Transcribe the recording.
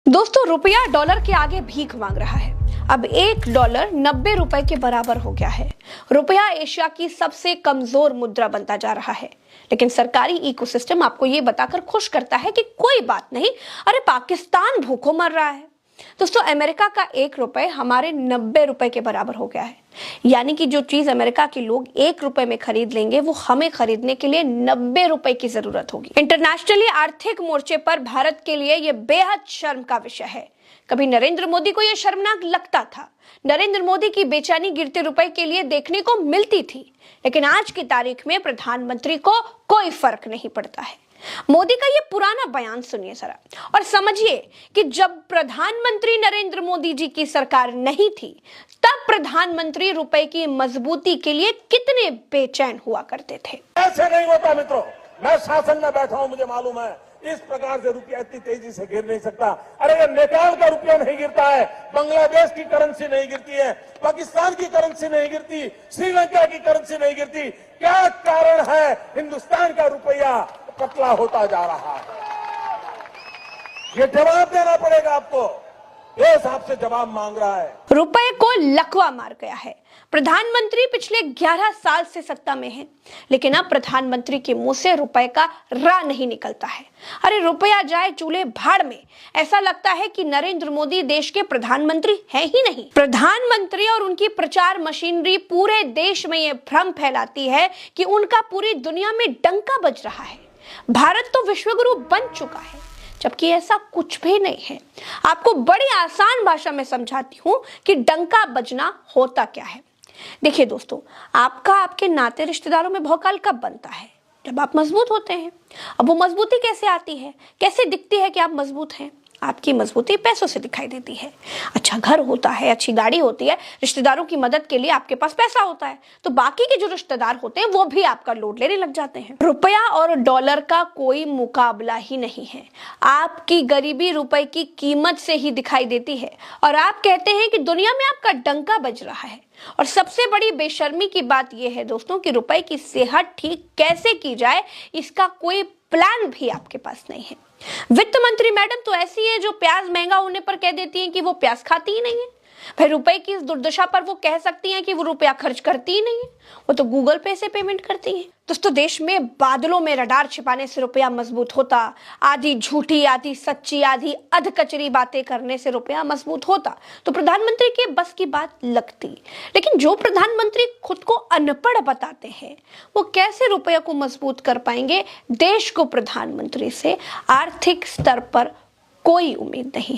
दोस्तों, रुपया डॉलर के आगे भीख मांग रहा है। अब $1 90 रुपए के बराबर हो गया है। रुपया एशिया की सबसे कमजोर मुद्रा बनता जा रहा है। लेकिन सरकारी इकोसिस्टम आपको ये बताकर खुश करता है कि कोई बात नहीं, अरे पाकिस्तान भूखों मर रहा है। दोस्तों, अमेरिका का $1 हमारे 90 रुपए के बराबर हो गया है। यानी कि जो चीज अमेरिका के लोग $1 में खरीद लेंगे, वो हमें खरीदने के लिए 90 रुपए की जरूरत होगी। इंटरनेशनली आर्थिक मोर्चे पर भारत के लिए यह बेहद शर्म का विषय है। कभी नरेंद्र मोदी को यह शर्मनाक लगता था। नरेंद्र मोदी की बेचैनी गिरते रुपए के लिए देखने को मिलती थी, लेकिन आज की तारीख में प्रधानमंत्री को कोई फर्क नहीं पड़ता है। मोदी का ये पुराना बयान सुनिए जरा और समझिए कि जब प्रधानमंत्री नरेंद्र मोदी जी की सरकार नहीं थी, तब प्रधानमंत्री रुपए की मजबूती के लिए कितने बेचैन हुआ करते थे। ऐसे नहीं होता मित्रों, मैं शासन में बैठा हूं, मुझे मालूम है इस प्रकार से रुपया इतनी तेजी से गिर नहीं सकता। अरे ये नेपाल का रुपया नहीं गिरता है, बांग्लादेश की करेंसी नहीं गिरती है, पाकिस्तान की करेंसी नहीं गिरती, श्रीलंका की करेंसी नहीं गिरती। क्या कारण है हिंदुस्तान का रुपया पतला होता जा रहा है? ये जवाब देना पड़ेगा आपको। देश आपसे जवाब मांग रहा है। रुपए को लकवा मार गया है। प्रधानमंत्री पिछले 11 साल से सत्ता में है, लेकिन अब प्रधानमंत्री के मुंह से रुपए का रा नहीं निकलता है। अरे रुपया जाए चूल्हे भाड़ में। ऐसा लगता है कि नरेंद्र मोदी देश के प्रधानमंत्री हैं ही नहीं। प्रधानमंत्री और उनकी प्रचार मशीनरी पूरे देश में यह भ्रम फैलाती है कि उनका पूरी दुनिया में डंका बज रहा है। भारत तो विश्वगुरु बन चुका है, जबकि ऐसा कुछ भी नहीं है। आपको बड़ी आसान भाषा में समझाती हूं कि डंका बजना होता क्या है। देखिए दोस्तों, आपका आपके नाते रिश्तेदारों में भौकाल कब बनता है? जब आप मजबूत होते हैं। अब वो मजबूती कैसे आती है, कैसे दिखती है कि आप मजबूत हैं? आपकी मजबूती पैसों से दिखाई देती है। अच्छा घर होता है, अच्छी गाड़ी होती है, रिश्तेदारों की मदद के लिए आपके पास पैसा होता है, तो बाकी के जो रिश्तेदार होते हैं वो भी आपका लोड लेने लग जाते हैं। रुपया और डॉलर का कोई मुकाबला ही नहीं है। आपकी गरीबी रुपए की कीमत से ही दिखाई देती है और आप कहते हैं कि दुनिया में आपका डंका बज रहा है। और सबसे बड़ी बेशर्मी की बात यह है दोस्तों कि रुपए की सेहत ठीक कैसे की जाए, इसका कोई प्लान भी आपके पास नहीं है। वित्त मंत्री मैडम तो ऐसी है जो प्याज महंगा होने पर कह देती हैं कि वो प्याज खाती ही नहीं है। भाई रुपए की इस दुर्दशा पर वो कह सकती हैं कि वो रुपया खर्च करती ही नहीं है, वो तो गूगल पे से पेमेंट करती हैं। दोस्तों, देश में बादलों में रडार छिपाने से रुपया मजबूत होता, आधी झूठी आधी सच्ची आधी अधकचरी बातें करने से रुपया मजबूत होता, तो प्रधानमंत्री के बस की बात लगती। लेकिन जो प्रधानमंत्री खुद को अनपढ़ बताते हैं, वो कैसे रुपया को मजबूत कर पाएंगे? देश को प्रधानमंत्री से आर्थिक स्तर पर कोई उम्मीद नहीं।